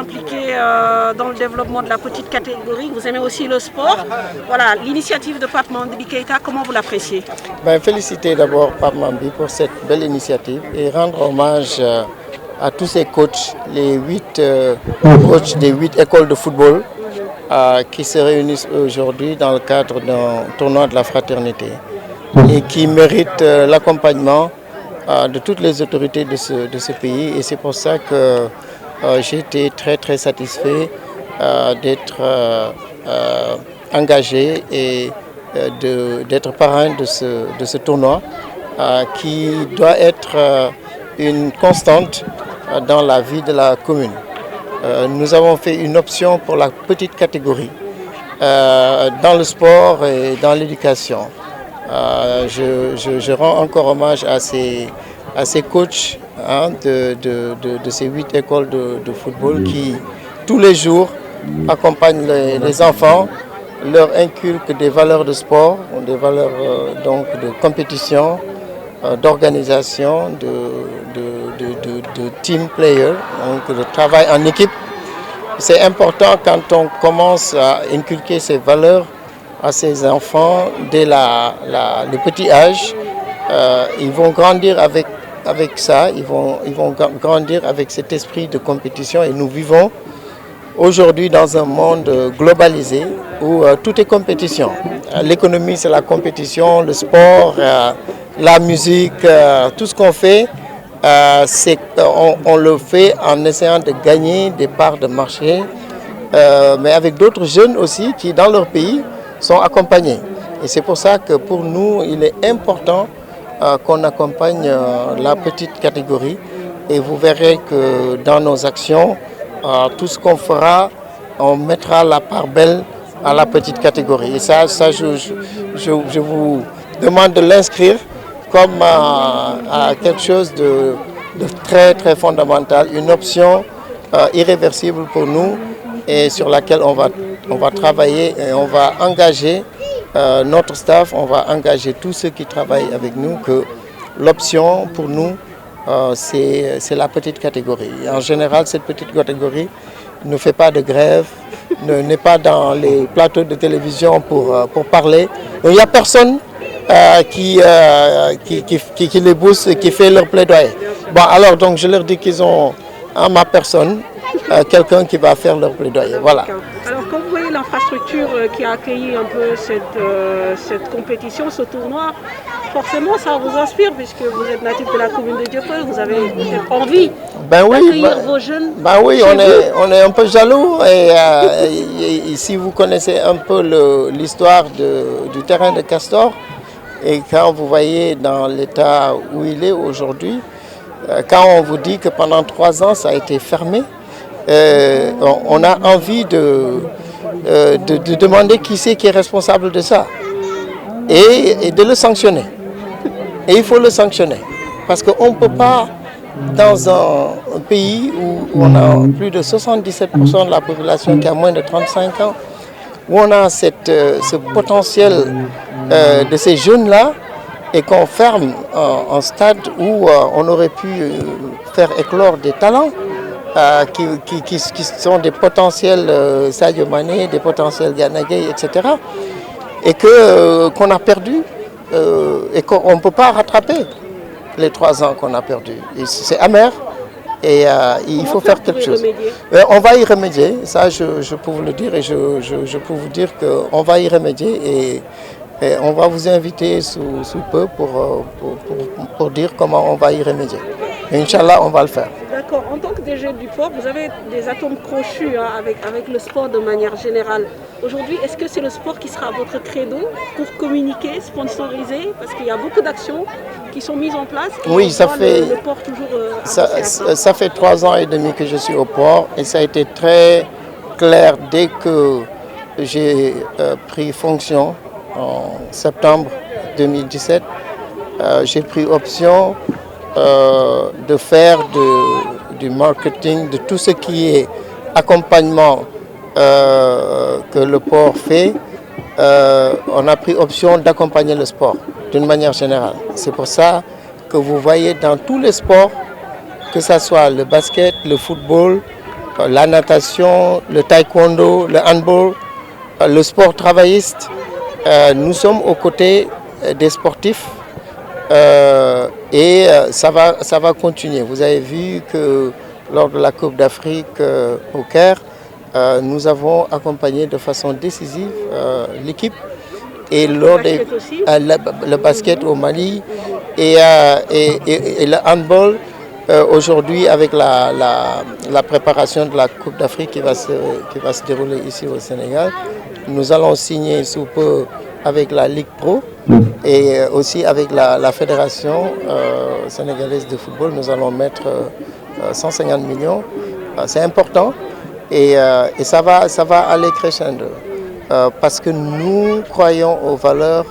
impliqué dans le développement de la petite catégorie. Vous aimez aussi le sport. Voilà, l'initiative de Pape Mambi Keïta, comment vous l'appréciez? Féliciter d'abord Pape Mambi pour cette belle initiative et rendre hommage à tous ces coachs, les 8 coachs des 8 écoles de football qui se réunissent aujourd'hui dans le cadre d'un tournoi de la fraternité et qui méritent l'accompagnement de toutes les autorités de ce pays. Et c'est pour ça que j'ai été très satisfait d'être engagé et d'être parrain de ce tournoi qui doit être une constante dans la vie de la commune. Nous avons fait une option pour la petite catégorie dans le sport et dans l'éducation. Je rends encore hommage à ces coachs de ces 8 écoles de football qui, tous les jours, accompagnent les enfants, leur inculquent des valeurs de sport, des valeurs donc de compétition, d'organisation, de team player, donc de travail en équipe. C'est important quand on commence à inculquer ces valeurs à ces enfants dès le petit âge. Ils vont grandir avec ça, ils vont grandir avec cet esprit de compétition et nous vivons aujourd'hui dans un monde globalisé où tout est compétition. L'économie c'est la compétition, le sport, la musique, tout ce qu'on fait, on le fait en essayant de gagner des parts de marché, mais avec d'autres jeunes aussi qui dans leur pays sont accompagnés. Et c'est pour ça que pour nous, il est important qu'on accompagne la petite catégorie. Et vous verrez que dans nos actions, tout ce qu'on fera, on mettra la part belle à la petite catégorie. Et ça je vous demande de l'inscrire comme à quelque chose de très fondamental, une option irréversible pour nous et sur laquelle on va travailler et on va engager notre staff, on va engager tous ceux qui travaillent avec nous, que l'option pour nous, c'est la petite catégorie. En général, cette petite catégorie ne fait pas de grève, n'est pas dans les plateaux de télévision pour parler. Donc, il n'y a personne qui les pousse et qui fait leur plaidoyer. Bon, alors, donc, je leur dis qu'ils ont en ma personne quelqu'un qui va faire leur plaidoyer. Voilà. Alors, quand vous voyez l'infrastructure qui a accueilli un peu cette compétition, ce tournoi, forcément ça vous inspire puisque vous êtes natif de la commune de Dieuppeul, vous avez peut-être envie d'accueillir vos jeunes. Oui, on est un peu jaloux et si vous connaissez un peu l'histoire du terrain de Castor et quand vous voyez dans l'état où il est aujourd'hui, quand on vous dit que pendant 3 ans ça a été fermé, on a envie de demander qui c'est qui est responsable de ça et de le sanctionner. Et il faut le sanctionner parce qu'on ne peut pas, dans un pays où on a plus de 77% de la population qui a moins de 35 ans, où on a ce potentiel de ces jeunes-là et qu'on ferme un stade où on aurait pu faire éclore des talents qui sont des potentiels Sadio Mané, des potentiels Gana Gueye, etc. Et qu'on a perdu et qu'on ne peut pas rattraper les 3 ans qu'on a perdu. C'est amer et il faut faire quelque chose. On va y remédier, ça je peux vous le dire et je peux vous dire qu'on va y remédier et on va vous inviter sous peu pour dire comment on va y remédier. Et Inch'Allah, on va le faire. D'accord. En tant que DG du port, vous avez des atomes crochus avec le sport de manière générale. Aujourd'hui, est-ce que c'est le sport qui sera votre credo pour communiquer, sponsoriser? Parce qu'il y a beaucoup d'actions qui sont mises en place. Oui, ça fait, le port toujours, ça fait 3 ans et demi que je suis au port et ça a été très clair dès que j'ai pris fonction en septembre 2017. J'ai pris option de faire du marketing, de tout ce qui est accompagnement que le port fait. On a pris option d'accompagner le sport d'une manière générale. C'est pour ça que vous voyez dans tous les sports, que ce soit le basket, le football, la natation, le taekwondo, le handball, le sport travailliste. Nous sommes aux côtés des sportifs et ça va continuer. Vous avez vu que lors de la Coupe d'Afrique au Caire, nous avons accompagné de façon décisive l'équipe. Et lors le basket au Mali et le handball, aujourd'hui avec la préparation de la Coupe d'Afrique qui va se dérouler ici au Sénégal, nous allons signer sous peu avec la Ligue Pro et aussi avec la Fédération sénégalaise de football. Nous allons mettre 150 millions. C'est important et ça va aller crescendo. Parce que nous croyons aux valeurs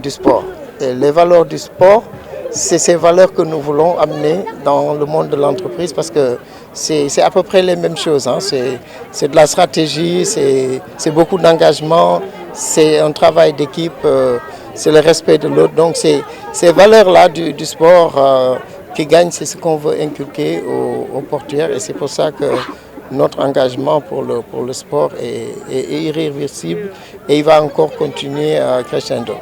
du sport. Et les valeurs du sport, c'est ces valeurs que nous voulons amener dans le monde de l'entreprise parce que c'est à peu près les mêmes choses. Hein. C'est de la stratégie, c'est beaucoup d'engagement, c'est un travail d'équipe, c'est le respect de l'autre. Donc ces valeurs-là du sport qui gagnent, c'est ce qu'on veut inculquer aux portuaires et c'est pour ça que notre engagement pour le sport est irréversible et il va encore continuer à crescendo.